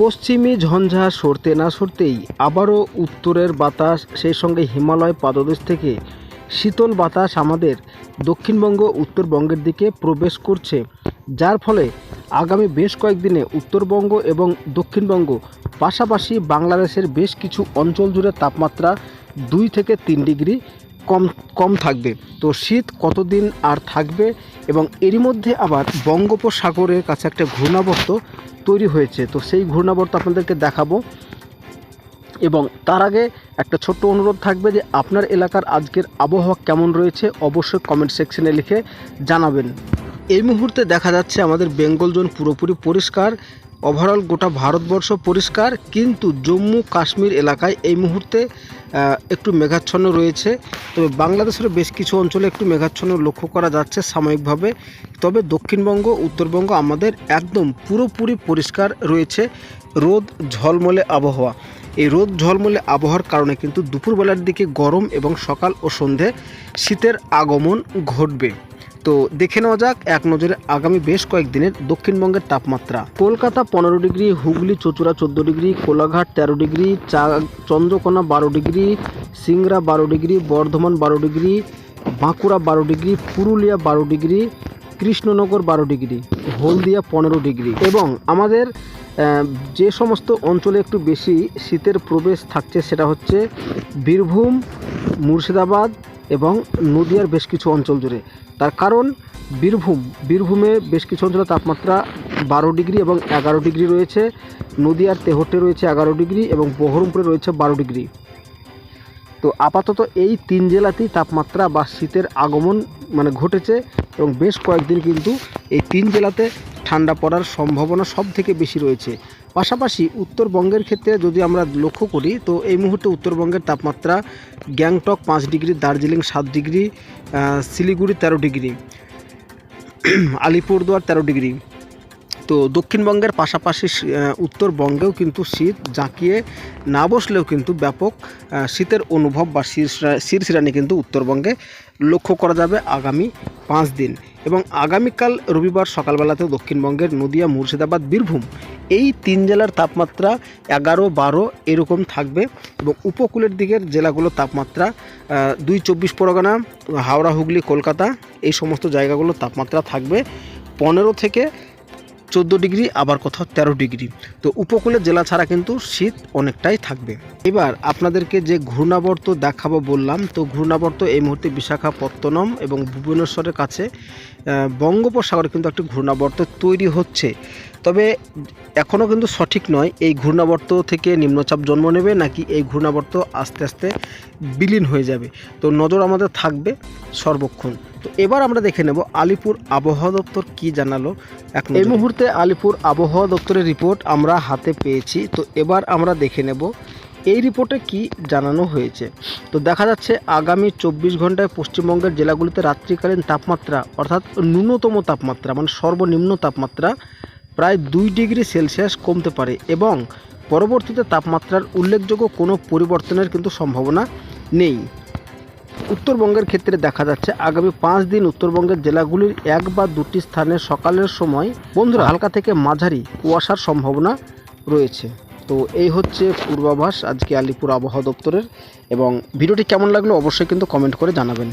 পশ্চিমী ঝঞ্ঝা সরতে না সরতেই আবারও উত্তরের বাতাস, সেই সঙ্গে হিমালয় পাদদেশ থেকে শীতল বাতাস আমাদের দক্ষিণবঙ্গ উত্তরবঙ্গের দিকে প্রবেশ করছে, যার ফলে আগামী বেশ কয়েকদিনে উত্তরবঙ্গ এবং দক্ষিণবঙ্গ পাশাপাশি বাংলাদেশের বেশ কিছু অঞ্চল জুড়ে তাপমাত্রা 2 থেকে 3 ডিগ্রি কম থাকবে। তো শীত কতদিন আর থাকবে, এবং এরই মধ্যে আবার বঙ্গোপসাগরের কাছে একটা ঘূর্ণাবর্ত তৈরি হয়েছে, তো সেই ঘূর্ণাবর্ত আপনাদেরকে দেখাবো। এবং তার আগে একটা ছোট্ট অনুরোধ থাকবে যে আপনার এলাকার আজকের আবহাওয়া কেমন রয়েছে অবশ্যই কমেন্ট সেকশনে লিখে জানাবেন। এই মুহূর্তে দেখা যাচ্ছে আমাদের বেঙ্গল জোন পুরোপুরি পরিষ্কার, ওভারঅল গোটা ভারতবর্ষ পরিষ্কার, কিন্তু জম্মু কাশ্মীর এলাকায় এই মুহূর্তে একটু মেঘাচ্ছন্ন রয়েছে। তবে বাংলাদেশের বেশ কিছু অঞ্চলে একটু মেঘাচ্ছন্ন লক্ষ্য করা যাচ্ছে সাময়িকভাবে। তবে দক্ষিণবঙ্গ উত্তরবঙ্গ আমাদের একদম পুরোপুরি পরিষ্কার রয়েছে, রোদ ঝলমলে আবহাওয়া। এই রোদ ঝলমলে আবহাওয়ার কারণে কিন্তু দুপুরবেলার দিকে গরম এবং সকাল ও সন্ধে শীতের আগমন ঘটবে। তো দেখে নেওয়া যাক এক নজরে আগামী বেশ কয়েকদিনের দক্ষিণবঙ্গের তাপমাত্রা। কলকাতা 15 ডিগ্রি, হুগলি চুঁচুড়া 14 degree, Kolaghat 13 degree, Chandrakona 12 degree, Singra 12 degree, Bardhaman 12 degree, Bankura 12 degree, Purulia 12 degree, Krishnanagar 12 degree, Haldia 15 degree. এবং আমাদের যে সমস্ত অঞ্চলে একটু বেশি শীতের প্রবেশ থাকছে সেটা হচ্ছে বীরভূম, মুর্শিদাবাদ এবং নদিয়ার বেশ কিছু অঞ্চল জুড়ে। তার কারণ বীরভূমে বেশ কিছু অঞ্চলে তাপমাত্রা 12 ডিগ্রি এবং 11 ডিগ্রি রয়েছে, নদিয়ার তেহট্টে রয়েছে 11 ডিগ্রি এবং বহরমপুরে রয়েছে 12 ডিগ্রি। তো আপাতত এই 3 জেলাতেই তাপমাত্রা বা শীতের আগমন ঘটেছে, এবং বেশ কয়েকদিন কিন্তু এই 3 জেলাতে ঠান্ডা পড়ার সম্ভাবনা সব থেকে বেশি রয়েছে। পাশাপাশি উত্তরবঙ্গের ক্ষেত্রে যদি আমরা লক্ষ্য করি, তো এই মুহূর্তে উত্তরবঙ্গের তাপমাত্রা Gangtok 5 degree, Darjeeling 7 degree, Siliguri 13 degree, Alipurduar 13 degree. তো দক্ষিণবঙ্গের পাশাপাশি উত্তরবঙ্গেও কিন্তু শীত জাঁকিয়ে না বসলেও কিন্তু ব্যাপক শীতের অনুভব বা শিরশিরানি কিন্তু উত্তরবঙ্গে লক্ষ্য করা যাবে আগামী 5 দিন। এবং আগামীকাল রবিবার সকালবেলাতেও দক্ষিণবঙ্গের নদিয়া, মুর্শিদাবাদ, বীরভূম এই 3 জেলার তাপমাত্রা 11-12 এরকম থাকবে। এবং উপকূলের দিকের জেলাগুলোর তাপমাত্রা 2-24 পরগনা, হাওড়া, হুগলি, কলকাতা এই সমস্ত জায়গাগুলোর তাপমাত্রা থাকবে 15 থেকে 14 ডিগ্রি, আবার কোথাও 13 ডিগ্রি। তো উপকূলের জেলা ছাড়া কিন্তু শীত অনেকটাই থাকবে। এবার আপনাদেরকে যে ঘূর্ণাবর্ত দেখাবো বললাম, তো ঘূর্ণাবর্ত এই মুহূর্তে বিশাখাপত্তনম এবং ভুবনেশ্বরের কাছে বঙ্গোপসাগরে কিন্তু একটি ঘূর্ণাবর্ত তৈরি হচ্ছে। তবে এখনও কিন্তু সঠিক নয় এই ঘূর্ণাবর্ত থেকে নিম্নচাপ জন্ম নেবে নাকি এই ঘূর্ণাবর্ত আস্তে আস্তে বিলীন হয়ে যাবে, তো নজর আমাদের থাকবে সর্বক্ষণ। তো এবার আমরা দেখে নেব আলিপুর আবহাওয়া দপ্তর কি জানালো। এই মুহূর্তে আলিপুর আবহাওয়া দপ্তরের রিপোর্ট আমরা হাতে পেয়েছি, তো এবার আমরা দেখে নেব এই রিপোর্টে কি জানানো হয়েছে। তো দেখা যাচ্ছে আগামী 24 ঘন্টায় পশ্চিমবঙ্গের জেলাগুলিতে রাত্রিকালীন তাপমাত্রা অর্থাৎ ন্যূনতম তাপমাত্রা সর্বনিম্ন তাপমাত্রা প্রায় 2 ডিগ্রি সেলসিয়াস কমতে পারে, এবং পরবর্তীতে তাপমাত্রার উল্লেখযোগ্য কোনো পরিবর্তনের কিন্তু সম্ভাবনা নেই। উত্তরবঙ্গের ক্ষেত্রে দেখা যাচ্ছে আগামী 5 দিন উত্তরবঙ্গের জেলাগুলির 1 বা 2টি স্থানে সকালের সময় বন্ধুরা হালকা থেকে মাঝারি কুয়াশার সম্ভাবনা রয়েছে। তো এই হচ্ছে পূর্বাভাস আজকে আলিপুর আবহাওয়া দপ্তরের। এবং ভিডিওটি কেমন লাগলো অবশ্যই কিন্তু কমেন্ট করে জানাবেন।